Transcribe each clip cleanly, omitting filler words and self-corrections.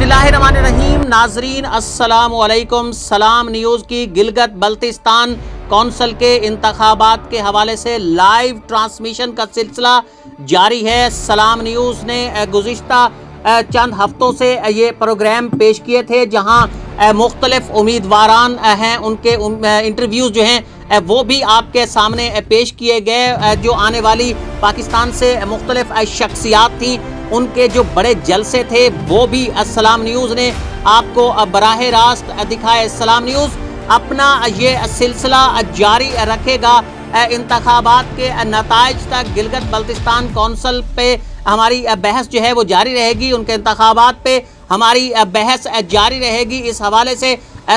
बिस्मिल्लाहिर्रहमानिर्रहीम। नाजरीन अस्सलाम वालेकुम। सलाम न्यूज़ की गिलगित बल्तिस्तान कौंसिल के इंतखाबात के हवाले से लाइव ट्रांसमिशन का सिलसिला जारी है। सलाम न्यूज़ ने गुज़िश्ता चंद हफ्तों से ये प्रोग्राम पेश किए थे, जहां मुख्तलिफ उम्मीदवारान हैं, उनके इंटरव्यूज़ जो हैं वो भी आपके सामने पेश किए गए। जो आने वाली पाकिस्तान से मुख्तलिफ शख्सियात थी, उनके जो बड़े जलसे थे वो भी सलाम न्यूज़ ने आपको बराह रास्त दिखाए। सलाम न्यूज़ अपना ये सिलसिला जारी रखेगा इंतखाबात के नताइज तक। गिलगित बल्तिस्तान कौंसिल पे हमारी बहस जो है वो जारी रहेगी, उनके इंतखाबात पे हमारी बहस जारी रहेगी। इस हवाले से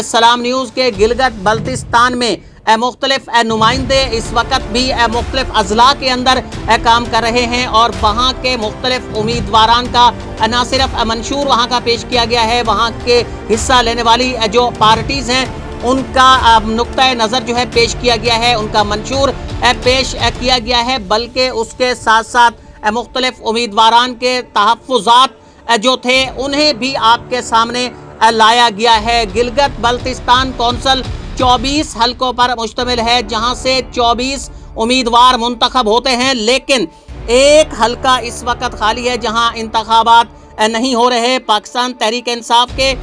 सलाम न्यूज़ के गिलगित बल्तिस्तान में मुख्तलिफ नुमाइंदे इस वक्त भी मुख्तलिफ अजला के अंदर काम कर रहे हैं, और वहाँ के मुख्तलिफ उम्मीदवारान का न सिर्फ मंशूर वहाँ का पेश किया गया है, वहाँ के हिस्सा लेने वाली जो पार्टीज़ हैं उनका नुक्ता नज़र जो है पेश किया गया है, उनका मंशूर पेश किया गया है, बल्कि उसके साथ साथ मुख्तलिफ उम्मीदवारान के तहफ़्फ़ुज़ात जो थे उन्हें भी आपके सामने लाया गया है। गिलगित बल्तिस्तान कौंसिल 24 हलकों पर मुश्तमिल है, जहां से 24 उम्मीदवार मुंतखब होते हैं, लेकिन एक हलका इस वक्त खाली है जहां इंतखाबात नहीं हो रहे। पाकिस्तान तहरीक इंसाफ के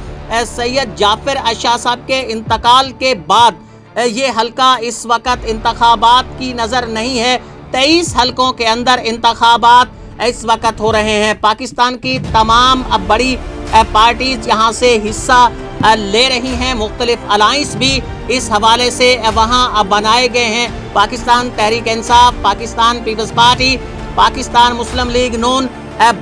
सैयद जाफर शाह साहब के इंतकाल के बाद ये हलका इस वक्त इंतखाबात की नज़र नहीं है। 23 हलकों के अंदर इंतखाबात इस वक्त हो रहे हैं। पाकिस्तान की तमाम बड़ी पार्टीज यहाँ से हिस्सा ले रही हैं, मुख्तलिफ अलाइंस भी इस हवाले से वहाँ बनाए गए हैं। पाकिस्तान तहरीक इंसाफ, पाकिस्तान पीपल्स पार्टी, पाकिस्तान मुस्लिम लीग नून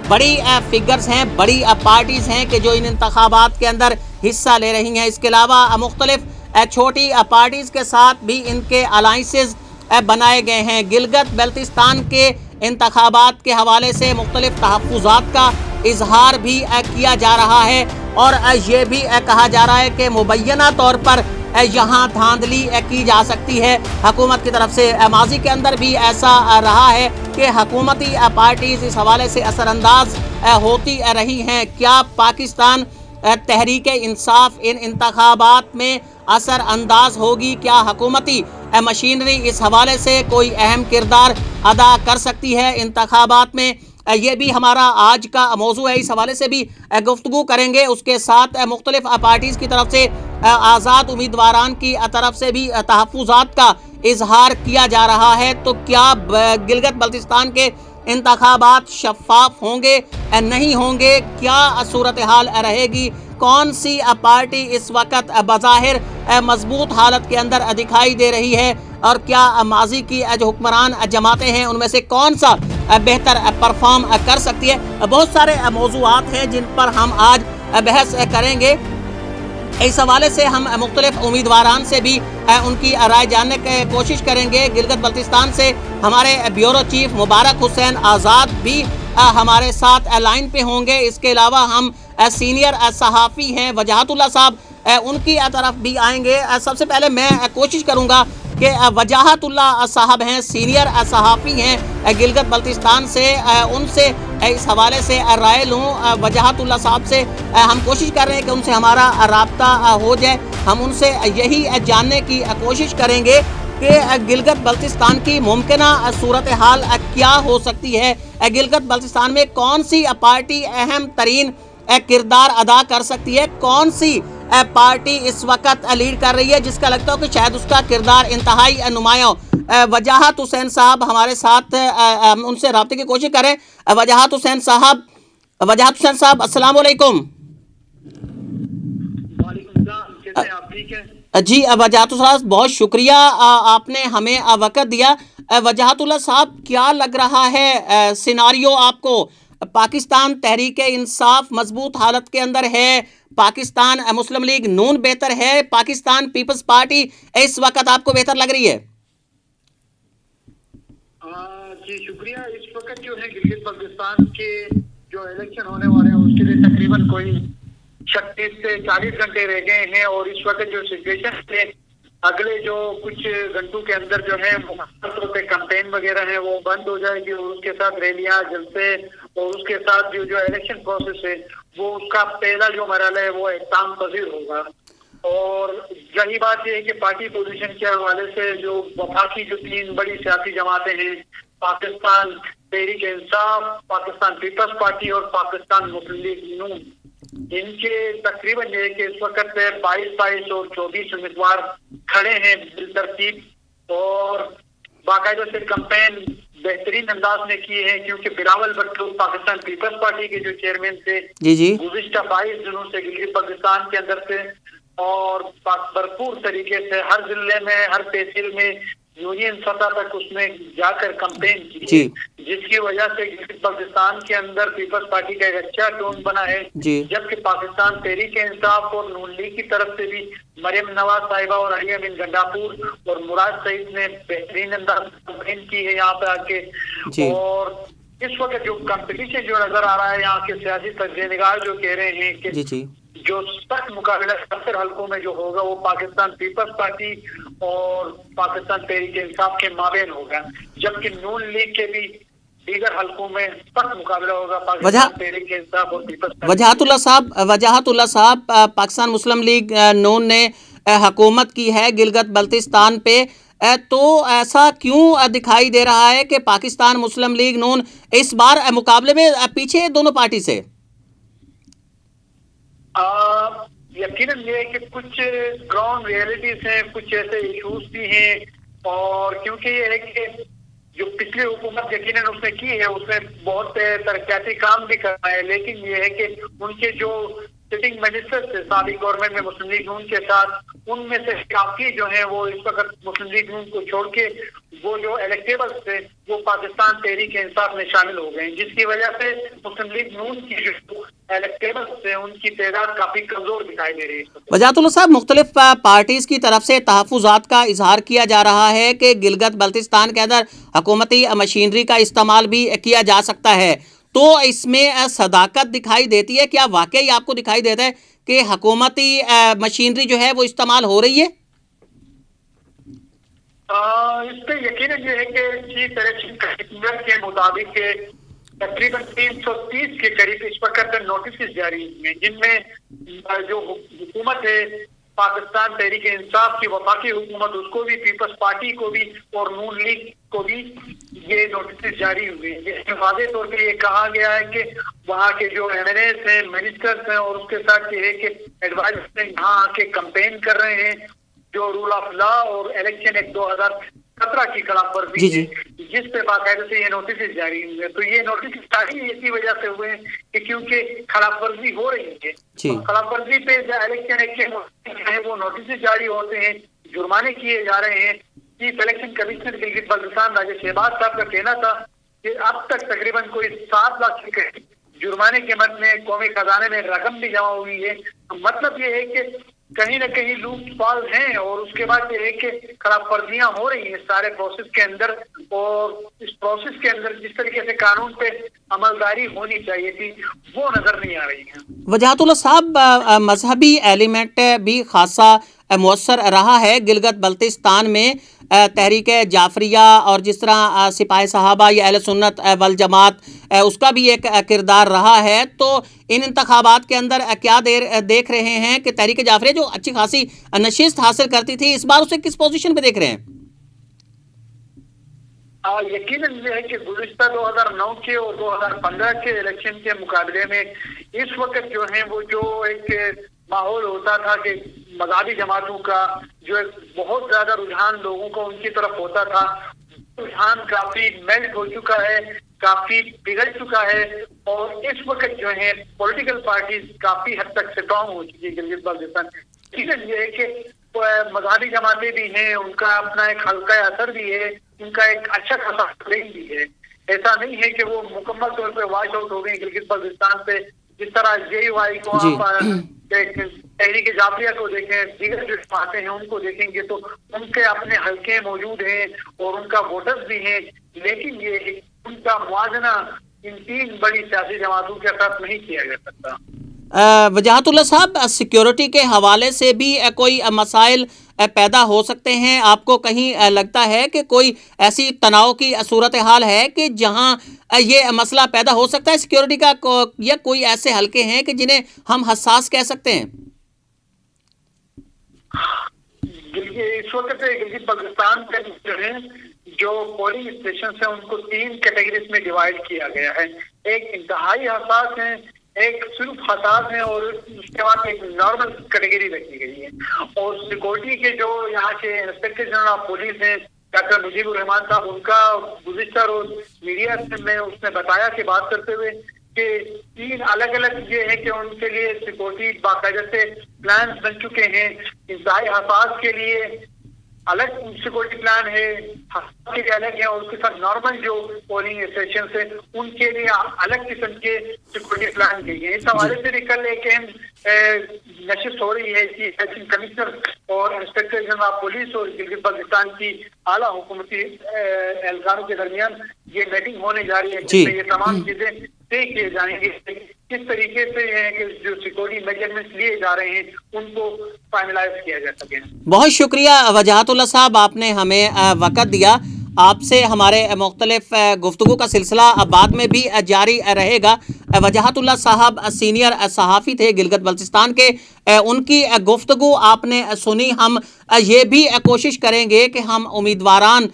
बड़ी फिगर्स हैं, बड़ी पार्टीज़ हैं कि जो इन इंतखाबात के अंदर हिस्सा ले रही हैं। इसके अलावा मुख्तलिफ छोटी पार्टीज़ के साथ भी इनके अलाइंसेस बनाए गए हैं। गिलगित बल्तिस्तान के इंतखाबात के हवाले से मुख्तलिफ तहफ़्फ़ुज़ात का इजहार भी किया जा रहा है, और ये भी कहा जा रहा है कि मुबैना तौर पर यहाँ धांधली की जा सकती है हुकूमत की तरफ से। माजी के अंदर भी ऐसा रहा है कि हुकूमती पार्टीज़ इस हवाले से असरअंदाज होती रही हैं। क्या पाकिस्तान तहरीक इंसाफ इन इंतखाबात में असर अंदाज होगी? क्या हुकूमती मशीनरी इस हवाले से कोई अहम किरदार अदा कर सकती है इंतखाबात में? ये भी हमारा आज का मौजू है, इस हवाले से भी गुफ्तगू करेंगे। उसके साथ मुख्तलिफ पार्टीज़ की तरफ से आज़ाद उम्मीदवारान की तरफ से भी तहफ़्फ़ुज़ात का इजहार किया जा रहा है। तो क्या गिलगित बल्तिस्तान के इंतखाबात शफ़ाफ होंगे, नहीं होंगे? क्या सूरत हाल रहेगी? कौन सी पार्टी इस वक्त बज़ाहिर मजबूत हालत के अंदर दिखाई दे रही है, और क्या माजी की जो हुक्मरान जमातें हैं उनमें से कौन सा बेहतर परफॉर्म कर सकती है? बहुत सारे मौज़ूआत हैं जिन पर हम आज बहस करेंगे। इस हवाले से हम मुख्तलिफ उम्मीदवारान से भी उनकी राय जानने की कोशिश करेंगे। गिलगित बल्तिस्तान से हमारे ब्यूरो चीफ मुबारक हुसैन आज़ाद भी हमारे साथ लाइन पे होंगे। इसके अलावा हम सीनियर सहाफ़ी हैं वजाहतुल्लाह साहब, उनकी तरफ भी आएंगे। सबसे पहले मैं कोशिश करूँगा कि वजाहतुल्लाह साहब हैं, सीनियर सहाफ़ी हैं गिलगित बल्तिस्तान से, उनसे इस हवाले से राय लूँ। वजाहतुल्लाह साहब से हम कोशिश कर रहे हैं कि उनसे हमारा राब्ता हो जाए। हम उनसे यही जानने की कोशिश करेंगे कि गिलगित बल्तिस्तान की मुमकिना सूरत हाल क्या हो सकती है। गिलगित बल्तिस्तान में कौन सी पार्टी अहम तरीन किरदार अदा कर सकती है? कौन सी पार्टी इस वक्त लीड कर रही है जिसका लगता हो कि शायद उसका किरदार इंतहाई नुमाया हो? वजाहत हुसैन साहब हमारे साथ, उनसे रब्ते की कोशिश करें। वजाहत हुसैन साहब, अस्सलाम वालेकुम। जी वजाहतुल्लाह साहब, बहुत शुक्रिया आपने हमें वक़्त दिया। वजाहतुल्लाह साहब, क्या लग रहा है सिनारियो आपको? पाकिस्तान तहरीक इंसाफ मजबूत हालत के अंदर है, पाकिस्तान मुस्लिम लीग नून बेहतर है, पाकिस्तान पीपल्स पार्टी इस वक्त आपको बेहतर लग रही है? जी शुक्रिया। इस वक्त जो है गिलगित बल्तिस्तान के जो इलेक्शन होने वाले हैं उसके लिए तकरीबन कोई 36 से 40 घंटे रह गए हैं, और इस वक्त जो सिचुएशन है اگلے جو کچھ گھنٹوں کے اندر جو ہے مختصر پہ کمپین وغیرہ ہے وہ بند ہو جائے گی، اور اس کے ساتھ ریلیاں جلسے اور اس کے ساتھ جو الیکشن پروسیس ہے وہ اس کا پہلا جو مرحلہ ہے وہ اختتام پذیر ہوگا. اور یہی بات یہ ہے کہ پارٹی پوزیشن کے حوالے سے جو وفاقی جو 3 بڑی سیاسی جماعتیں ہیں، پاکستان تحریک انصاف، پاکستان پیپلز پارٹی اور پاکستان مسلم لیگ نون، ان کے تقریباً یہ ہے کہ اس وقت 22 اور 24 امیدوار کھڑے ہیں بالترتیب، اور باقاعدہ سے کمپین بہترین انداز میں کی ہے، کیونکہ بلاول بھٹو پاکستان پیپلز پارٹی کے جو چیئرمین تھے جی گزشتہ 22 دنوں سے گلگت بلتستان کے اندر سے، اور بھرپور طریقے سے ہر ضلع میں ہر تحصیل میں یونین سطح تک اس نے جا کر کمپین کی، جس کی وجہ سے گلگت بلتستان کے اندر پیپلز پارٹی کا ایک اچھا ٹون بنا ہے، جبکہ پاکستان تحریک انصاف اور نون لیگ کی طرف سے بھی مریم نواز صاحبہ اور علیہ بن گنڈاپور اور مراد سعید نے بہترین انداز کمپین کی ہے یہاں پہ آ کے. اور اس وقت جو کمپٹیشن جو نظر آ رہا ہے یہاں کے سیاسی تجزیہ نگار جو کہہ رہے ہیں کہ جو سخت مقابلہ 70 حلقوں میں جو ہوگا وہ پاکستان پیپلز پارٹی اور پاکستان تحریک انصاف کے مابین ہوگا، جبکہ نون لیگ کے بھی دیگر حلقوں میں سخت مقابلہ ہوگا پاکستان تحریک انصاف اور پیپلز پارٹی. وجاہت اللہ صاحب، پاکستان مسلم لیگ نون نے حکومت کی ہے گلگت بلتستان پہ، تو ایسا کیوں دکھائی دے رہا ہے کہ پاکستان مسلم لیگ نون اس بار مقابلے میں پیچھے دونوں پارٹی سے؟ یقیناً یہ ہے کہ کچھ گراؤنڈ ریئلٹیز ہیں، کچھ ایسے ایشوز بھی ہیں، اور کیونکہ یہ ہے کہ جو پچھلی حکومت یقیناً اس نے کی ہے اس میں بہت ترقیاتی کام بھی کرنا ہے، لیکن یہ ہے کہ ان کے جو سٹنگ منسٹر تھے سابق گورنمنٹ میں مسلم لیگ نون کے ساتھ، ان میں سے کافی جو ہیں وہ اس وقت مسلم لیگ نون کو چھوڑ کے وہ جو الیکٹیبلز تھے وہ پاکستان تحریک انصاف میں شامل ہو گئے ہیں، جس کی وجہ سے مسلم لیگ نون کی جو الیکٹیبلز تھے ان کی تعداد کافی کمزور دکھائی دے رہی ہے. وجاہت اللہ صاحب، مختلف پارٹیز کی طرف سے تحفظات کا اظہار کیا جا رہا ہے کہ گلگت بلتستان کے اندر حکومتی مشینری کا استعمال بھی کیا جا سکتا ہے، تو اس میں صداقت دکھائی دیتی ہے؟ کیا واقعی آپ کو دکھائی دیتا ہے کہ حکومتی مشینری جو ہے وہ استعمال ہو رہی ہے؟ اس پہ یقیناً یہ ہے کہ چیف الیکشن کمشنر کے مطابق تقریباً 330 کے قریب اس وقت نوٹسز جاری ہیں، جن میں جو حکومت ہے پاکستان تحریک انصاف کی وفاقی حکومت، اس کو بھی پیپلز پارٹی کو بھی اور نون لیگ کو بھی یہ نوٹسز جاری ہوئے ہیں، جس میں واضح طور پہ یہ کہا گیا ہے کہ وہاں کے جو ایم این ایز ہیں، منسٹرز ہیں، اور اس کے ساتھ یہ ہے کہ ایڈوائزرز ہیں یہاں آ کے کمپین کر رہے ہیں جو رول آف لا اور الیکشن ایکٹ 2017 کی خلاف ورزی ہے، جس پہ باقاعدہ سے یہ نوٹسز جاری ہوئے. تو یہ نوٹسز جاری اسی وجہ سے ہوئے ہیں کہ کیونکہ خلاف ورزی ہو رہی ہے، خلاف ورزی پہ الیکشن ایکٹ کے وہ نوٹسز جاری ہوتے ہیں، جرمانے کیے جا رہے ہیں. Chief election commissioner Gilgit Baltistan Raja Shahbaz صاحب کا کہنا تھا کہ اب تک تقریباً کوئی 7 لاکھ کے جرمانے کے مد میں قومی خزانے میں رقم بھی جمع ہوئی ہے. مطلب یہ ہے کہ کہیں نہ کہیں لوپ فال ہیں، اور اس کے بعد یہ ہے کہ خلاف ورزیاں ہو رہی ہیں سارے پروسیس کے اندر، اور اس پروسیس کے اندر جس طریقے سے قانون پہ عملداری ہونی چاہیے تھی وہ نظر نہیں آ رہی ہے. وجاہت اللہ صاحب، مذہبی ایلیمنٹ بھی خاصا مؤثر رہا ہے گلگت بلتستان میں، تحریک جعفریہ اور جس طرح سپاہ صحابہ یا اہل سنت والجماعت اس کا بھی ایک کردار رہا ہے. تو ان انتخابات کے اندر کیا دیکھ رہے ہیں کہ تحریک جعفریہ جو اچھی خاصی نشست حاصل کرتی تھی اس بار اسے کس پوزیشن پہ دیکھ رہے ہیں؟ یقیناً یہ ہے کہ گزشتہ 2009 کے اور 2015 کے الیکشن کے مقابلے میں اس وقت جو ہیں وہ جو ایک ماحول ہوتا تھا کہ مذہبی جماعتوں کا جو ایک بہت زیادہ رجحان لوگوں کو ان کی طرف ہوتا تھا، رجحان کافی میلٹ ہو چکا ہے، کافی بگڑ چکا ہے، اور اس وقت جو ہے پولیٹیکل پارٹیز کافی حد تک اسٹرانگ ہو چکی ہے گلگت بلتستان. ٹھیک یہ ہے کہ مذہبی جماعتیں بھی ہیں، ان کا اپنا ایک حلقہ اثر بھی ہے، ان کا ایک اچھا خاصا فلنگ بھی ہے. ایسا نہیں ہے کہ وہ مکمل طور پہ واش آؤٹ ہو گئی گلگت بلتستان سے. جس طرح جے وائی کو آپ تحریک جعفریہ کو دیکھیں، دیگر جو جماعتیں ہیں ان کو دیکھیں گے تو ان کے اپنے حلقے موجود ہیں اور ان کا ووٹرز بھی ہیں، لیکن یہ ان کا موازنہ ان 3 بڑی سیاسی جماعتوں کے ساتھ نہیں کیا جا سکتا. وجاہت اللہ صاحب، سیکیورٹی کے حوالے سے بھی کوئی مسائل پیدا ہو سکتے ہیں؟ آپ کو کہیں لگتا ہے کہ کوئی ایسی تناؤ کی صورتحال ہے کہ جہاں یہ مسئلہ پیدا ہو سکتا ہے سیکیورٹی کا، یا کوئی ایسے حلقے ہیں کہ جنہیں ہم حساس کہہ سکتے ہیں؟ اس وقت گلگت بلتستان کے جو ہے جو پولنگ اسٹیشن ہیں ان کو 3 کیٹیگریز میں ڈیوائڈ کیا گیا ہے. ایک انتہائی حساس ہے، ایک صرف حساس ہے، اور اس کے بعد ایک نارمل کیٹیگری رکھی گئی ہے. اور سیکورٹی کے جو یہاں کے انسپیکٹر جنرل آف پولیس ہیں ڈاکٹر مجیب الرحمان صاحب، ان کا گزشتہ روز میڈیا میں اس نے بتایا کہ بات کرتے ہوئے کہ 3 الگ الگ یہ ہے کہ ان کے لیے سیکورٹی باقاعدہ سے پلانز بن چکے ہیں. انتہائی حساس کے لیے الگ سیکورٹی پلان ہے، حساس کے لیے الگ ہے، اور اس کے ساتھ نارمل جو پولنگ اسٹیشن ہیں ان کے لیے الگ قسم کے سیکورٹی پلان دیے ہیں. اس حوالے سے بھی کل ایک اہم نشست ہو رہی ہے الیکشن کمشنر اور انسپیکٹر جنرل آف پولیس اور گلگت بلتستان کی اعلیٰ حکومتی اہلکاروں کے درمیان یہ میٹنگ ہونے جا رہی ہے، جس میں یہ تمام چیزیں طے کیے جائیں گے کس طریقے سے ہے کہ جو سیکورٹی میجرمنٹس لیے جا رہے ہیں ان کو فائنلائز کیا جا سکے. بہت شکریہ وجاہت اللہ صاحب، آپ نے ہمیں وقت دیا. آپ سے ہمارے مختلف گفتگو کا سلسلہ بعد میں بھی جاری رہے گا. وجاہت اللہ صاحب سینئر صحافی تھے گلگت بلتستان کے، ان کی گفتگو آپ نے سنی. ہم یہ بھی کوشش کریں گے کہ ہم امیدواران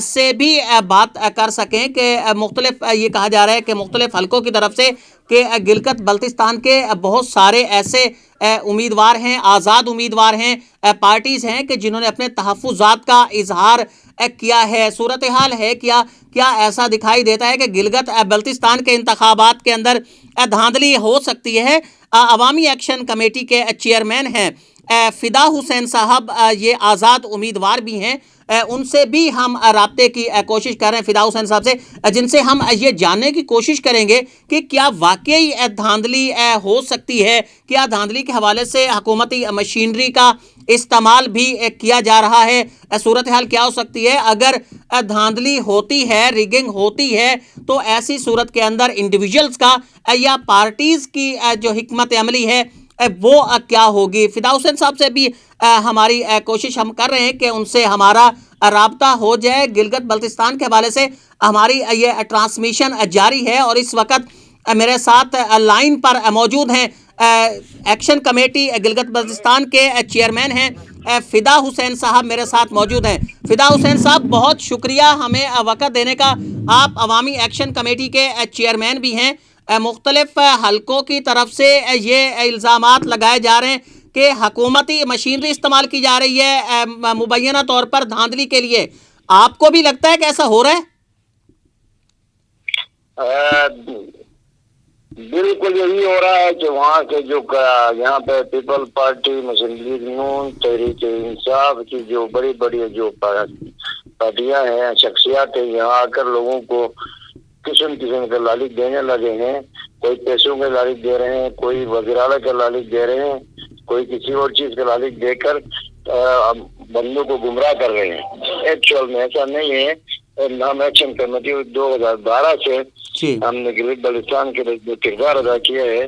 سے بھی بات کر سکیں کہ مختلف، یہ کہا جا رہا ہے کہ مختلف حلقوں کی طرف سے کہ گلگت بلتستان کے بہت سارے ایسے امیدوار ہیں، آزاد امیدوار ہیں، پارٹیز ہیں کہ جنہوں نے اپنے تحفظات کا اظہار کیا ہے. صورتحال ہے کیا ایسا دکھائی دیتا ہے کہ گلگت بلتستان کے انتخابات کے اندر دھاندلی ہو سکتی ہے؟ عوامی ایکشن کمیٹی کے چیئرمین ہیں فدا حسین صاحب، یہ آزاد امیدوار بھی ہیں. ان سے بھی ہم رابطے کی کوشش کر رہے ہیں، فدا حسین صاحب سے، جن سے ہم یہ جاننے کی کوشش کریں گے کہ کیا واقعی دھاندلی ہو سکتی ہے، کیا دھاندلی کے حوالے سے حکومتی مشینری کا استعمال بھی کیا جا رہا ہے. صورتحال کیا ہو سکتی ہے اگر دھاندلی ہوتی ہے، ریگنگ ہوتی ہے، تو ایسی صورت کے اندر انڈیویجولز کا یا پارٹیز کی جو حکمت عملی ہے وہ کیا ہوگی. فدا حسین صاحب سے بھی ہماری کوشش ہم کر رہے ہیں کہ ان سے ہمارا رابطہ ہو جائے. گلگت بلتستان کے حوالے سے ہماری یہ ٹرانسمیشن جاری ہے، اور اس وقت میرے ساتھ لائن پر موجود ہیں ایکشن کمیٹی گلگت بلتستان کے چیئرمین ہیں فدا حسین صاحب، میرے ساتھ موجود ہیں. فدا حسین صاحب، بہت شکریہ ہمیں وقت دینے کا. آپ عوامی ایکشن کمیٹی کے چیئرمین بھی ہیں. مختلف حلقوں کی طرف سے یہ الزامات لگائے جا رہے ہیں کہ حکومتی مشینری استعمال کی جا رہی ہے مبینہ طور پر دھاندلی کے لیے. آپ کو بھی لگتا ہے کہ ایسا ہو رہا ہے؟ بالکل یہی ہو رہا ہے کہ وہاں کے جو یہاں پہ پیپل پارٹی، مسلم لیگ نون، تحریک انصاف کی جو بڑی بڑی جو پارٹیاں ہیں، شخصیات ہیں، یہاں آ کر لوگوں کو قسم کے لالچ دینے لگے ہیں. کوئی پیسوں کے لالچ دے رہے ہیں، کوئی وزیر اعلیٰ کا لالچ دے رہے ہیں، کوئی کسی اور چیز کا لالچ دے کر بندوں کو گمراہ کر رہے ہیں. ایکچوئل میں ایسا نہیں ہے. ہم ایکشن کمیٹی 2012 سے ہم نے گلگت بلتستان کے جو کردار ادا کیا ہے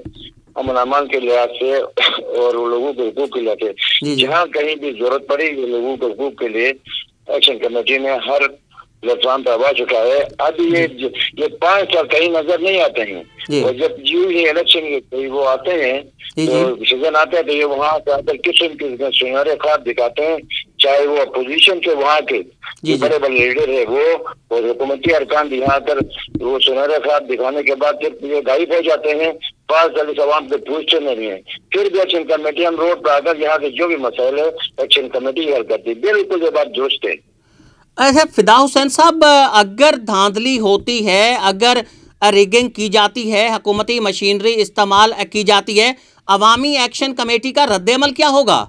امن امان کے لحاظ سے اور لوگوں کے حقوق کے لحاظ سے، جہاں کہیں بھی ضرورت پڑی لوگوں کے حقوق کے لیے ایکشن کمیٹی نے ہر پلیٹفارم پہ آواز اٹھایا ہے. اب یہ 5 سال کہیں نظر نہیں آتے ہیں. اور جب یہ الیکشن وہ آتے ہیں تو سیزن آتا ہے تو یہ وہاں سے آ کر قسم کے سنہرے خواب دکھاتے ہیں، چاہے وہ اپوزیشن کے وہاں کے بڑے بڑے لیڈر ہے وہ اور حکومتی ارکان بھی یہاں کر وہ سنہرے خواب دکھانے کے بعد پھر یہ غائب ہو جاتے ہیں. 5 سال اس عوام پہ پوچھتے نہیں ہیں. پھر بھی ایکشن کمیٹی ہم روڈ پہ آ کر یہاں کے جو بھی مسائل ہے ایکشن کمیٹی حل کرتی. بالکل یہ بات درست ہے. اچھا فدا حسین صاحب، اگر دھاندلی ہوتی ہے، اگر ریگنگ کی جاتی ہے، حکومتی مشینری استعمال کی جاتی ہے، عوامی ایکشن کمیٹی کا رد عمل کیا ہوگا؟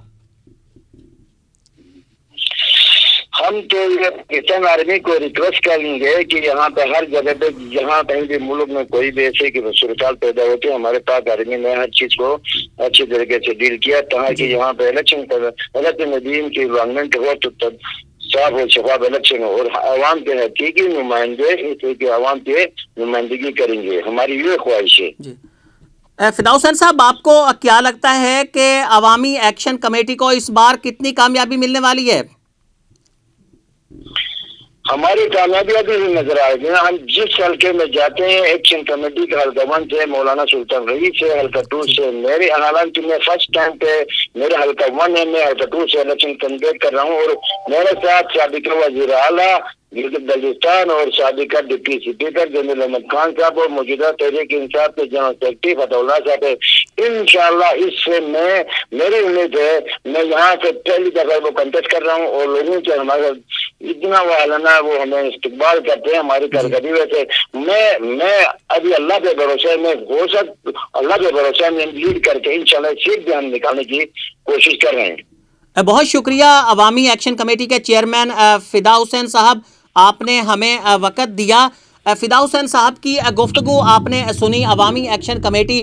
ہم تو یہ پاکستان آرمی کو ریکویسٹ کریں گے کہ یہاں پہ ہر جگہ پہ جہاں کہیں بھی ملک میں کوئی بھی ایسے کی صورتحال پیدا ہوتی ہے، ہمارے پاک آرمی نے ہر چیز کو اچھی طریقے سے ڈیل کیا تاکہ یہاں پہ الیکشن ندیم کی انوائرمنٹ ہو تو صاف و شفاف الیکشن ہو اور عوام کے حقیقی نمائندے عوام کی نمائندگی کریں گے. ہماری یہ خواہش ہے. फिदा हुसैन साहब, आपको क्या लगता है कि अवामी एक्शन कमेटी को इस बार कितनी कामयाबी मिलने वाली है? हमारी कामयाबी अभी भी नजर आएगी। हम जिस हल्के में जाते हैं, एक्शन कमेटी का हल्का 1 से मौलाना सुल्तान रईस से, हल्का 2 से मेरे, हालांकि मैं फर्स्ट टाइम पे मेरे हल्का 1 है, मैं हल्का 2 से इलेक्शन कैंडिडेट कर रहा हूँ और मेरे साथ साबिका वजीर आला गिलगित बल्तिस्तान और साबिका deputy speaker general Ahmad Khan साहब और मौजूदा तहरीक इंसाफ के जनरल सेक्रेटरी फतहुल्लाह साहब है। इंशाल्लाह इससे मेरी उम्मीद है, मैं यहाँ से पहली दफा वो कंटेस्ट कर रहा हूँ और लोगों से हमारा इतना वालाना वो हमें इस्तकबाल करते हैं हमारी कारकर्दगी। वैसे मैं अभी अल्लाह के भरोसे में अल्लाह के भरोसे में लीड करके इंशाल्लाह सीट भी हम निकालने की कोशिश कर रहे हैं। बहुत शुक्रिया अवामी एक्शन कमेटी के चेयरमैन फिदा हुसैन साहब, आपने हमें वक़्त दिया। फिदा हुसैन साहब की गुफ्तगू आपने सुनी। अवामी एक्शन कमेटी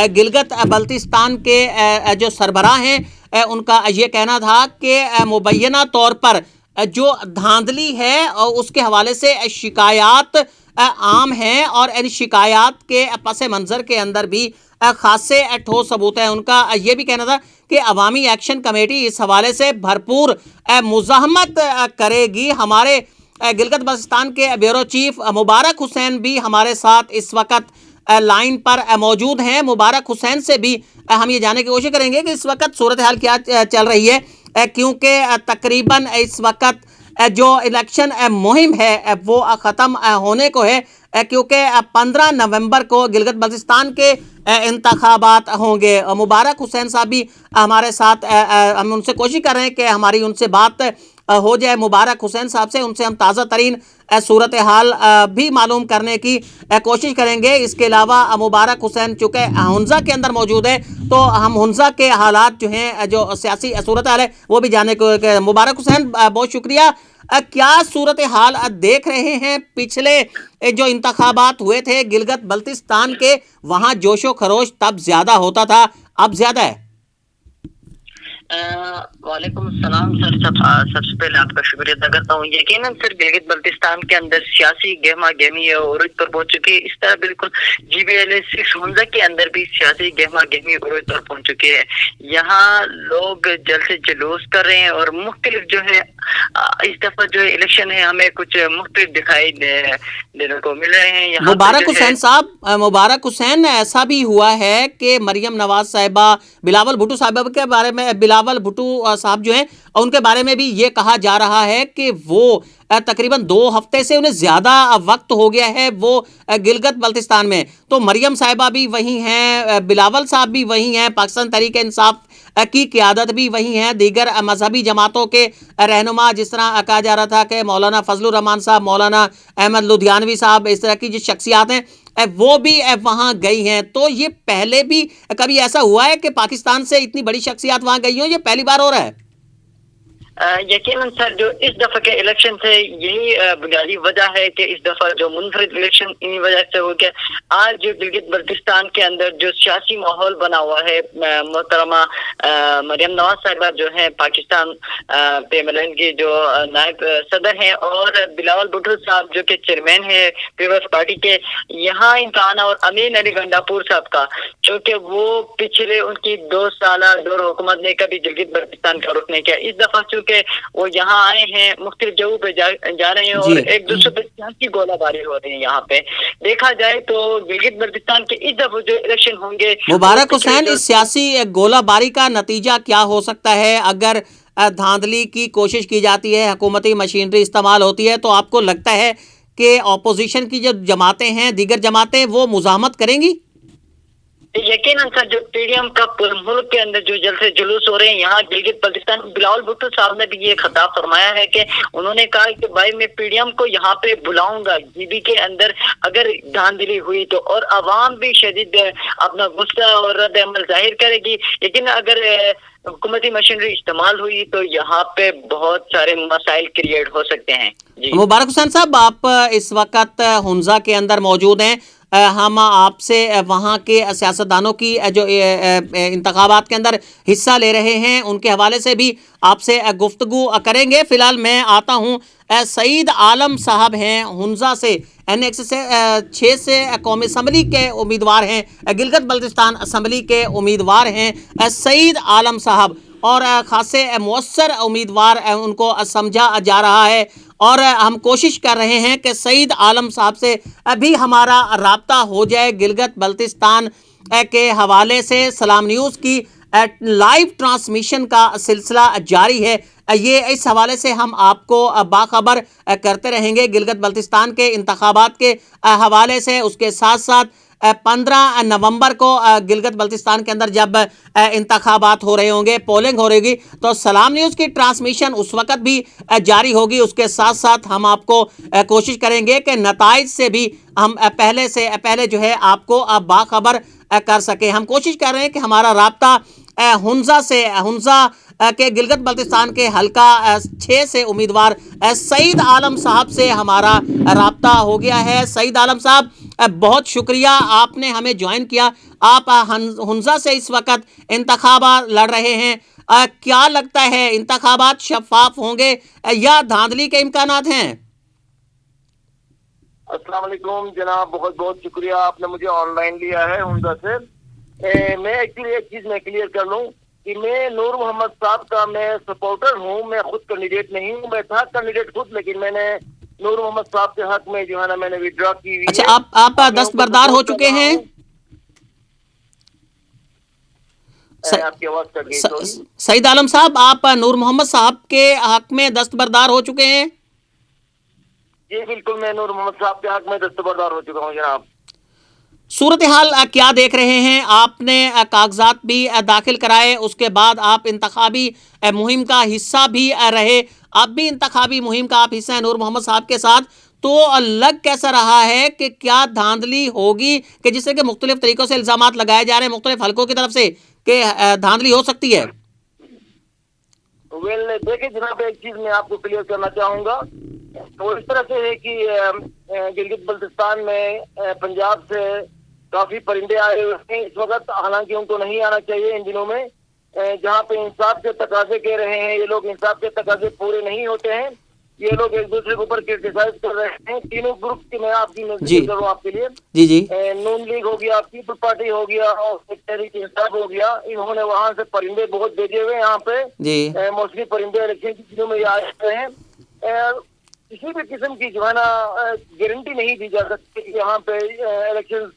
गिलगित बल्तिस्तान के जो सरबराह हैं, उनका ये कहना था कि मुबैना तौर पर जो धांधली है और उसके हवाले से शिकायत आम हैं और इन शिकायत के पस मंज़र के अंदर भी खासे ठोस सबूत है। उनका ये भी कहना था कि अवामी एक्शन कमेटी इस हवाले से भरपूर मुज़ाहमत करेगी। हमारे गिलगित बल्तिस्तान के ब्यूरो चीफ मुबारक हुसैन भी हमारे साथ इस वक्त लाइन पर मौजूद हैं। मुबारक हुसैन से भी हम ये जानने की कोशिश करेंगे कि इस वक्त सूरत हाल क्या चल रही है, क्योंकि तकरीबन इस वक्त जो इलेक्शन मुहिम है वो ख़त्म होने को है, क्योंकि 15 नवंबर को गिलगित बल्तिस्तान के इंतखाबात होंगे। मुबारक हुसैन साहब भी हमारे साथ, हम उनसे कोशिश कर रहे हैं कि हमारी उनसे बात हो जाए। मुबारक हुसैन साहब से उनसे हम ताज़ा तरीन सूरत हाल भी मालूम करने की कोशिश करेंगे। इसके अलावा मुबारक हुसैन चूँकि हुंजा के अंदर मौजूद है, तो हम हुंजा के हालात जो हैं, जो सियासी सूरत हाल है, वो भी जानने को। मुबारक हुसैन, बहुत शुक्रिया। क्या सूरत हाल देख रहे हैं? पिछले जो इंतखाबात हुए थे गिलगित बल्तिस्तान के, वहाँ जोशो खरोश तब ज़्यादा होता था, अब ज़्यादा है? वालेकुम सलाम सर। सबसे पहले आपका शुक्रिया अदा करता हूँ। यकीनन सर गिलगित बल्तिस्तान के अंदर सियासी गहमा गहमी है और उस पर पहुंच चुकी है। इस तरह बिल्कुल GBLA 6 हुंजा के अंदर भी सियासी गहमा गहमी और पर पहुंच चुके हैं। यहाँ लोग जल्द से जुलूस कर रहे हैं और मुख्तलिफ जो है इस दफा जो इलेक्शन है हमें कुछ मुख्तलिफ दिखाई देने को मिल रहे हैं। मुबारक हुसैन साहब, मुबारक हुसैन, ऐसा भी हुआ है कि मरियम नवाज साहिबा, बिलावल भुट्टो साहिबा के बारे में, बिलावल भुट्टो साहब जो हैं उनके बारे में भी ये कहा जा रहा है कि वो तकरीबन 2 हफ्ते से उन्हें ज़्यादा वक्त हो गया है वो गिलगित बल्तिस्तान में। तो मरियम साहिबा भी वही हैं, बिलावल साहब भी वही हैं, पाकिस्तान तहरीक इंसाफ की क़यादत भी वही हैं, दीगर मजहबी जमातों के रहनुमा, जिस तरह कहा जा रहा था कि मौलाना फजलुर रहमान साहब, मौलाना अहमद लुधियानवी साहब, इस तरह की जो शख्सियात हैं वो भी वहाँ गई हैं। तो ये पहले भी कभी ऐसा हुआ है कि पाकिस्तान से इतनी बड़ी शख्सियात वहाँ गई हों? ये पहली बार हो रहा है? यकीनन सर, जो इस दफा के इलेक्शन थे यही बुनियादी वजह है कि इस दफा जो मुनफरिद इलेक्शन इन्हीं वजह से हो गया। आज जो गिलगित बल्तिस्तान के अंदर जो सियासी माहौल बना हुआ है, मोहतरमा मरियम नवाज साहिबा जो है पाकिस्तान PMLN की जो नायब सदर हैं और बिलावल भुट्टो साहब जो कि चेयरमैन है पीपल्स पार्टी के, यहाँ इम्कान और अमीन अली गंडापुर साहब का, क्योंकि वो पिछले उनकी 2 साल दौर हुकूमत ने कभी गिलगित बल्तिस्तान का रुख नहीं किया। इस दफा चूंकि वो यहाँ आए हैं, मुख्तलिफ जगहों पे जा रहे हैं और एक दूसरे पे सियासी गोलाबारी हो रही है। यहाँ पे देखा जाए तो गिलगित बल्तिस्तान के इस दफा जो इलेक्शन होंगे, मुबारक हुसैन, इस सियासी गोलाबारी का नतीजा क्या हो सकता है अगर धांधली की कोशिश की जाती है, हुकूमती मशीनरी इस्तेमाल होती है? तो आपको लगता है कि अपोजिशन की जो जमातें हैं, दीगर जमातें, वो मुज़ाहमत करेंगी? यकीनन सर, जो PDM का पूरे मुल्क के अंदर जो जल्द से जुलूस हो रहे हैं, यहाँ गिलगित बल्तिस्तान, बिलावल भुट्टो साहब ने भी ये खिताब फरमाया है कि उन्होंने कहा कि भाई मैं PDM को यहाँ पे बुलाऊंगा GB के अंदर अगर धांधली हुई तो, और अवाम भी शदीद अपना गुस्सा और रद्द अमल जाहिर करेगी। लेकिन अगर हुकूमती मशीनरी इस्तेमाल हुई तो यहाँ पे बहुत सारे मसाइल क्रिएट हो सकते हैं। जी मुबारक हुसैन साहब, आप इस वक्त हुंजा के अंदर मौजूद हैं। हम आपसे वहाँ के सियासतदानों की जो इंतखाबात के अंदर हिस्सा ले रहे हैं उनके हवाले से भी आपसे गुफ्तगू करेंगे। फ़िलहाल मैं आता हूँ, सईद आलम साहब हैं हुंजा से, NX से 6 سے कौमी असम्बली के उम्मीदवार हैं, गिलगित बल्तिस्तान असम्बली के उम्मीदवार हैं सईद आलम साहब, और खासे मौसर उम्मीदवार उनको समझा जा रहा है। और हम कोशिश कर रहे हैं कि सईद आलम साहब से अभी हमारा राब्ता हो जाए। गिलगित बल्तिस्तान के हवाले से सलाम न्यूज़ की लाइव ट्रांसमिशन का सिलसिला जारी है। ये इस हवाले से हम आपको बाखबर करते रहेंगे गिलगित बल्तिस्तान के इंतखाबात के हवाले से। उसके साथ साथ 15 नवंबर को गिलगित बल्तिस्तान के अंदर जब इंतखाबात हो रहे होंगे, पोलिंग हो रही होगी, तो सलाम न्यूज़ की ट्रांसमिशन उस वक्त भी जारी होगी। उसके साथ साथ हम आपको कोशिश करेंगे कि नताइज से भी हम पहले जो है आपको बाखबर कर सकें। हम कोशिश कर रहे हैं कि हमारा राब्ता हुंजा के गिलगित बल्तिस्तान के हल्का 6 से उम्मीदवार सईद आलम साहब से हमारा राब्ता हो गया है। सईद आलम साहब, बहुत शुक्रिया, आपने हमें ज्वाइन किया। आप हुंजा से इस वक्त इंतखाबात लड़ रहे हैं। क्या लगता है, इंतखाबात शफाफ होंगे या धांधली के इम्कानात हैं? अस्सलाम वालेकुम जनाब, बहुत बहुत शुक्रिया, आपने मुझे ऑनलाइन लिया है हुंजा से। मैं एक्चुअली एक चीज मैं क्लियर कर लूं कि मैं नूर मोहम्मद साहब का मैं सपोर्टर हूं, मैं खुद कैंडिडेट नहीं हूं। मैं था कैंडिडेट खुद, लेकिन मैंने नूर मोहम्मद साहब के हक में जो है ना मैंने विड्रॉ की हुई है। अच्छा, आप दस्तबरदार हो चुके हैं? आपकी आवाज कट गई। सईद आलम साहब, आप नूर मोहम्मद साहब के हक में दस्तबरदार हो चुके हैं? जी बिल्कुल, मैं नूर मोहम्मद साहब के हक में दस्तबरदार हो चुका हूँ जनाब। सूरत हाल क्या देख रहे हैं? आपने कागजात भी दाखिल कराए, उसके बाद आप इंतखाबी मुहिम का हिस्सा भी रहे, अब भी इंतखाबी मुहिम का आप हिस्सा हैं नूर मोहम्मद साहब के साथ। तो लग कैसा रहा है कि क्या धांधली होगी, कि जिससे कि मुख्तलिफ तरीक़ों से इल्ज़ामात लगाए जा रहे हैं मुख्तलिफ हलकों की तरफ से कि धांधली हो सकती है? देखिए जनाब, एक चीज मैं आपको क्लियर करना चाहूँगा। तो इस तरह से है कि गिलगित बल्तिस्तान में पंजाब से काफी परिंदे आए हुए हैं इस वक्त, हालांकि उनको नहीं आना चाहिए इन दिनों में। जहाँ पे इंसाफ के तकाजे कह रहे हैं, ये लोग इंसाफ के तकाजे पूरे नहीं होते हैं। ये लोग एक दूसरे के ऊपर क्रिटिसाइज कर रहे हैं। तीनों ग्रुप की मैं आपकी नजर कर रहा हूँ आपके लिए। जी नून लीग हो गया, पीपल पार्टी हो गया और तहरीक इंसाफ हो गया। इन्होंने वहाँ से परिंदे बहुत भेजे हुए यहाँ पे। मोस्टली परिंदे इलेक्शन की दिनों में आए हुए हैं। किसी भी किस्म की जो है ना गारंटी नहीं दी जा सकती कि यहाँ पे इलेक्शन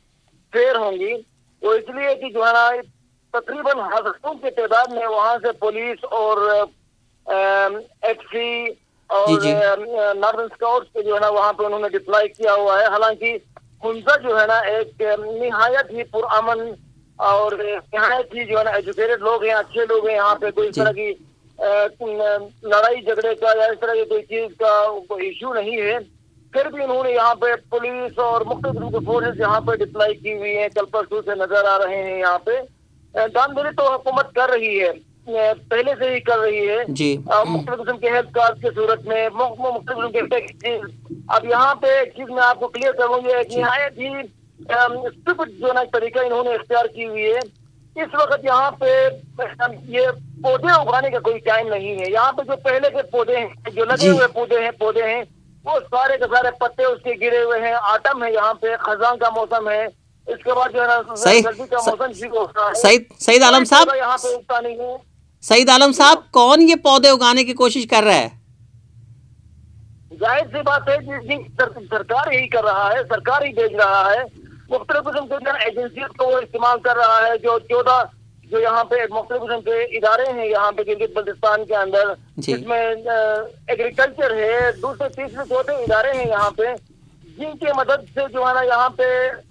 फेयर होंगी। तो इसलिए कि जो है ना तकरीबन हज़ारों की तादाद में वहाँ से पुलिस और FC और नॉर्दर्न स्काउट्स के जो है ना वहाँ पे उन्होंने डिप्लॉय किया हुआ है। हालांकि हुंजा जो है ना एक निहायत ही पुरअमन और निहायत ही जो है ना एजुकेटेड लोग हैं, अच्छे लोग हैं। यहाँ पे कोई इस तरह की लड़ाई झगड़े का या इस तरह की कोई चीज का कोई इश्यू नहीं है। फिर भी उन्होंने यहाँ पे पुलिस और मुख्तलिफ फोर्सेस यहाँ पे डिप्लॉय की हुई है, कल परसों से नजर आ रहे हैं। यहाँ पे दानदरी तो हुकूमत कर रही है, पहले से ही कर रही है मुख्तलिफ किस्म के हेल्थ कार्ड की सूरत में, मुख्तलिफ किस्म के। अब यहाँ पे एक चीज मैं आपको क्लियर करूँगी, एक निहायत ही स्टूपिड जो ना तरीका इन्होंने इख्तियार की हुई है। इस वक्त यहाँ पे ये पौधे उगाने का कोई टाइम नहीं है। यहाँ पे जो पहले के पौधे हैं, जो लगे हुए पौधे हैं वो सारे के सारे पत्ते उसके गिरे हुए हैं। आटम है, यहाँ पे खजान का मौसम है, इसके बाद जो है ना सर्दी का मौसम शुरू होता है। सईद आलम साहब, यहाँ पे उगता नहीं है। सईद आलम साहब, कौन ये पौधे उगाने की कोशिश कर रहा है? जाहिर सी बात है जी, सरकार यही कर रहा है, सरकार ही भेज रहा है। मुख्तलिफ किस्म के एजेंसियों को वो इस्तेमाल कर रहा है। जो 14 जो यहाँ पे मुख्तलिफ किस्म के इदारे हैं यहाँ पे गिलगित बल्तिस्तान के अंदर, जिसमें एग्रीकल्चर है, दूसरे तीसरे चौथे इदारे हैं यहाँ पे, जिनकी मदद से जो है ना यहाँ पे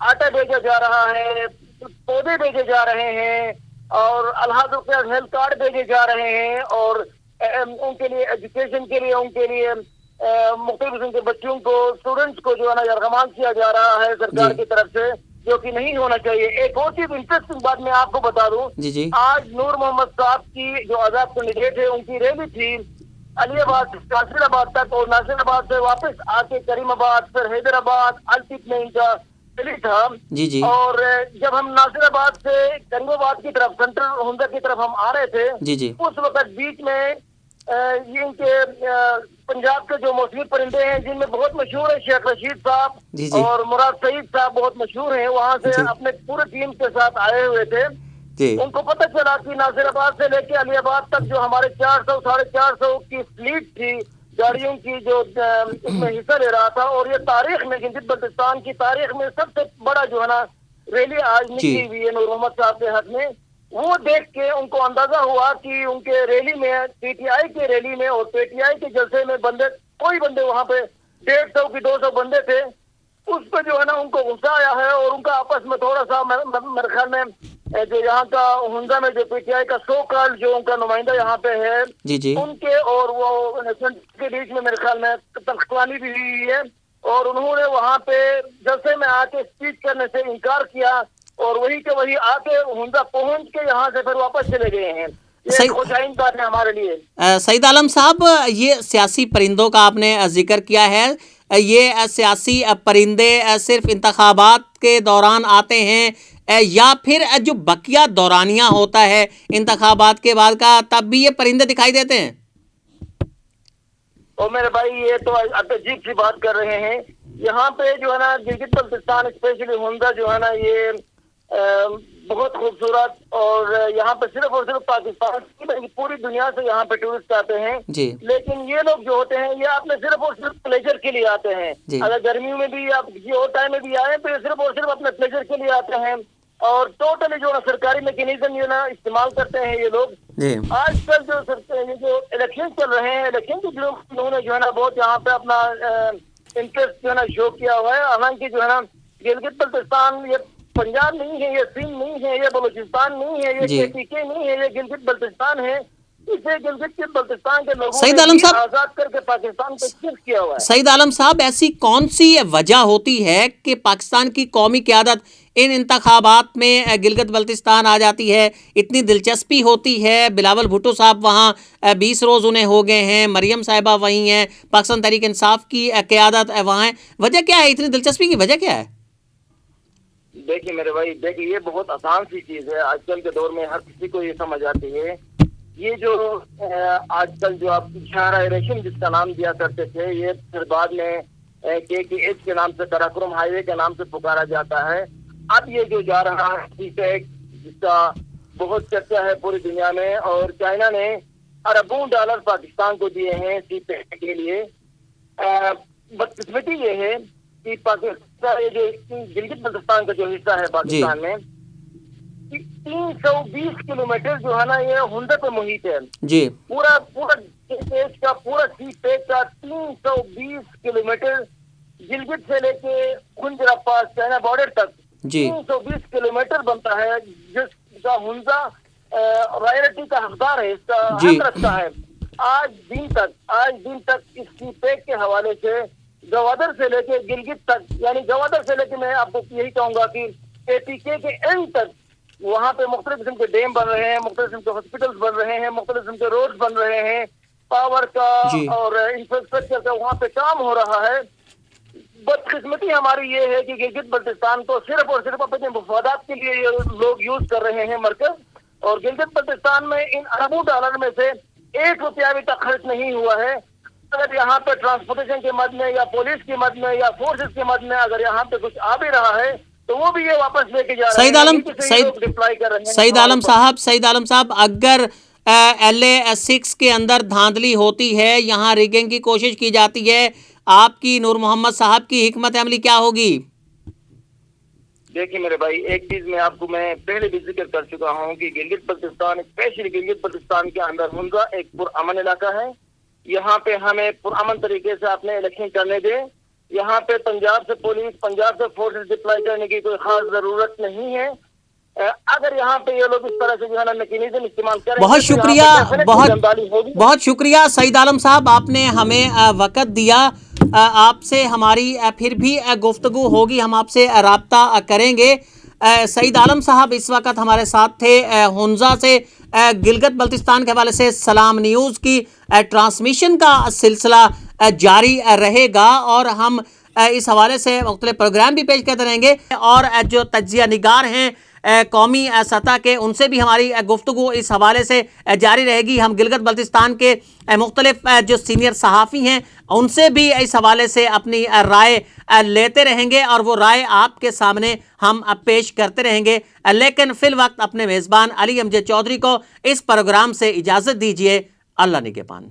आटा भेजा जा रहा है, पौधे भेजे जा रहे हैं और अल्लाह हेल्थ कार्ड भेजे जा रहे हैं। और उनके लिए एजुकेशन के लिए, उनके लिए मुख्तलिफ किस्म के बच्चों को, स्टूडेंट्स को जो है ना यरगमान किया जा रहा है सरकार की तरफ से, जो कि नहीं होना चाहिए। एक और चीज इंटरेस्टिंग बात मैं आपको बता दूं, आज नूर मोहम्मद साहब की जो आजाद कैंडिडेट है, उनकी रैली थी अलीबाद नासिराबाद तक, और नासिराबाद से वापस आके करीमाबाद, फिर हैदराबाद, अलपीट में इनका रैली था। और जब हम नासिराबाद से करीमाबाद की तरफ, सेंट्रल हुंजा की तरफ हम आ रहे थे, उस वक्त बीच में یہ ان کے پنجاب کے جو موسمی پرندے ہیں جن میں بہت مشہور ہے شیخ رشید صاحب جی جی اور مراد سعید صاحب بہت مشہور ہیں، وہاں سے جی اپنے پورے ٹیم کے ساتھ آئے ہوئے تھے۔ جی ان کو پتہ چلا کہ ناصر آباد سے لے کے علی آباد تک جو ہمارے 400 450 کی فلیٹ تھی گاڑیوں کی جو اس میں حصہ لے رہا تھا، اور یہ تاریخ میں گلگت بلتستان کی تاریخ میں سب سے بڑا جو ہے نا ریلی آج نکلی ہوئی ہے نور محمد صاحب کے حق میں۔ وہ دیکھ کے ان کو اندازہ ہوا کہ ان کے ریلی میں پی ٹی آئی کے ریلی میں اور پی ٹی آئی کے جلسے میں کوئی بندے وہاں پہ 150 کی 200 بندے تھے، اس پہ جو ہے نا ان کو غصہ آیا ہے اور ان کا آپس میں تھوڑا سا میرے خیال میں جو یہاں کا ہنزا میں جو پی ٹی آئی کا سو کال جو ان کا نمائندہ یہاں پہ ہے جی جی ان کے اور وہ کے بیچ میں میرے خیال میں تخوانی بھی ہوئی ہے، اور انہوں نے وہاں پہ جلسے میں آ کے اسپیچ کرنے سے انکار کیا اور وہی کے وہی آ کے ہنزا پہنچ کے یہاں سے پھر واپس چلے گئے ہیں۔ یہ خوشائن بات ہے ہمارے لیے۔ سعید عالم صاحب، یہ سیاسی پرندوں کا آپ نے ذکر کیا ہے، یہ سیاسی پرندے صرف انتخابات کے دوران آتے ہیں یا پھر جو بقیہ دورانیہ ہوتا ہے انتخابات کے بعد کا تب بھی یہ پرندے دکھائی دیتے ہیں؟ اور میرے بھائی یہ تو عجیب سی بات کر رہے ہیں۔ یہاں پہ جو ہے نا گلگت بلتستان اسپیشلی ہنزا جو ہے نا یہ بہت خوبصورت، اور یہاں پہ صرف اور صرف پاکستان کی پوری دنیا سے یہاں پہ ٹورسٹ آتے ہیں جی لیکن یہ لوگ جو ہوتے ہیں یہ اپنے صرف اور صرف پلیجر کے لیے آتے ہیں۔ جی اگر گرمیوں میں بھی آپ کسی اور ٹائم میں بھی آئے تو یہ صرف اور صرف اپنے پلیجر کے لیے آتے ہیں اور ٹوٹلی جو ہے سرکاری میکینزم جو ہے نا استعمال کرتے ہیں یہ لوگ۔ جی آج کل جو الیکشن چل رہے ہیں، الیکشن کے دنوں انہوں نے جو ہے نا بہت یہاں پہ اپنا انٹرسٹ جو ہے نا شو کیا ہوا ہے، حالانکہ جو ہے نا گلگت بلتستان یہ پنجاب نہیں ہے، یہ سندھ نہیں ہے، یہ بلوچستان نہیں ہے، یہ KPK نہیں ہے، یہ گلگت بلتستان ہے۔ اسے گلگت بلتستان کے لوگوں سعید عالم نے صاحب آزاد کر کے پاکستان کو شفٹ کیا ہوا ہے۔ سعید عالم صاحب، ایسی کون سی وجہ ہوتی ہے کہ پاکستان کی قومی قیادت ان انتخابات میں گلگت بلتستان آ جاتی ہے؟ اتنی دلچسپی ہوتی ہے، بلاول بھٹو صاحب وہاں 20 روز انہیں ہو گئے ہیں، مریم صاحبہ وہیں ہیں، پاکستان تحریک انصاف کی قیادت وہاں ہے، وجہ کیا ہے؟ اتنی دلچسپی کی وجہ کیا ہے؟ دیکھیے میرے بھائی، دیکھیے یہ بہت آسان سی چیز ہے، آج کل کے دور میں ہر کسی کو یہ سمجھ آتی ہے۔ یہ جو آج کل جو آپ شاہراہ ریشم جس کا نام دیا کرتے تھے، یہ پھر بعد میں KKH کے نام سے، قراقرم ہائی وے کے نام سے پکارا جاتا ہے۔ اب یہ جو جا رہا ہے جس کا بہت چرچا ہے پوری دنیا میں، اور چائنا نے اربوں ڈالر پاکستان کو دیے ہیں CPEC کے لیے۔ بدقسمتی یہ ہے کہ پاکستان یہ جو گلگت بلتستان کا جو حصہ ہے پاکستان میں 320 کلومیٹر جو ہے نا یہ ہنزا پہ محیط ہے جی پورا دیش کا پورا CPEC کا 320 کلومیٹر گلگت سے لے کے خنجرہ پاس چائنا بارڈر تک 320 کلومیٹر بنتا ہے، جس کا ہنزا رائلٹی کا حقدار ہے، اس کا حق رکھتا ہے۔ آج دن تک اس CPEC کے حوالے سے گوادر سے لے کے گلگت تک، یعنی گوادر سے لے کے میں آپ کو یہی کہوں گا کہ KPK کے اینڈ تک وہاں پہ مختلف قسم کے ڈیم بن رہے ہیں، مختلف قسم کے ہاسپٹلز بن رہے ہیں، مختلف قسم کے روڈز بن رہے ہیں، پاور کا اور انفراسٹرکچر کا وہاں پہ کام ہو رہا ہے۔ بدقسمتی ہماری یہ ہے کہ گلگت بلتستان کو صرف اور صرف اپنے مفادات کے لیے یہ لوگ یوز کر رہے ہیں مرکز، اور گلگت بلتستان میں ان اربوں ڈالر میں سے 1 روپیہ ابھی تک خرچ نہیں ہوا ہے۔ اگر یہاں پہ ٹرانسپورٹیشن کے مد میں یا پولیس کے مد میں یا فورسز کے مد میں اگر یہاں پہ کچھ آ بھی رہا ہے تو وہ بھی یہ واپس لے کے جا رہے ہیں۔ سعید عالم صاحب، اگر LA6 کے اندر دھاندلی ہوتی ہے، یہاں ریگنگ کی کوشش کی جاتی ہے، آپ کی نور محمد صاحب کی حکمت عملی کیا ہوگی؟ دیکھیے میرے بھائی، ایک چیز میں پہلے بھی ذکر کر چکا ہوں کہ گلگت بلتستان، اسپیشلی گلگت بلتستان کے اندر ہنزا ایک پرامن علاقہ ہے۔ یہاں پہ ہمیں پرامن طریقے سے اپنے الیکشن کرنے دیں۔ یہاں پہ پنجاب سے پولیس، پنجاب سے فورسز ڈپلائی کرنے کی کوئی خاص ضرورت نہیں ہے۔ اگر یہاں پہ یہ لوگ اس طرح سے جو ہے نا میکینزم استعمال کریں، بہت شکریہ، بہت شکریہ سعید عالم صاحب، آپ نے ہمیں وقت دیا۔ آپ سے ہماری پھر بھی گفتگو ہوگی، ہم آپ سے رابطہ کریں گے۔ سعید عالم صاحب اس وقت ہمارے ساتھ تھے ہنزا سے۔ گلگت بلتستان کے حوالے سے سلام نیوز کی ٹرانسمیشن کا سلسلہ جاری رہے گا اور ہم اس حوالے سے مختلف پروگرام بھی پیش کرتے رہیں گے، اور جو تجزیہ نگار ہیں قومی سطح کے ان سے بھی ہماری گفتگو اس حوالے سے جاری رہے گی. ہم گلگت بلتستان کے مختلف جو سینئر صحافی ہیں ان سے بھی اس حوالے سے اپنی رائے لیتے رہیں گے اور وہ رائے آپ کے سامنے ہم پیش کرتے رہیں گے. لیکن فی الوقت اپنے میزبان علی امجد چودھری کو اس پروگرام سے اجازت دیجیے. اللہ نگہبان.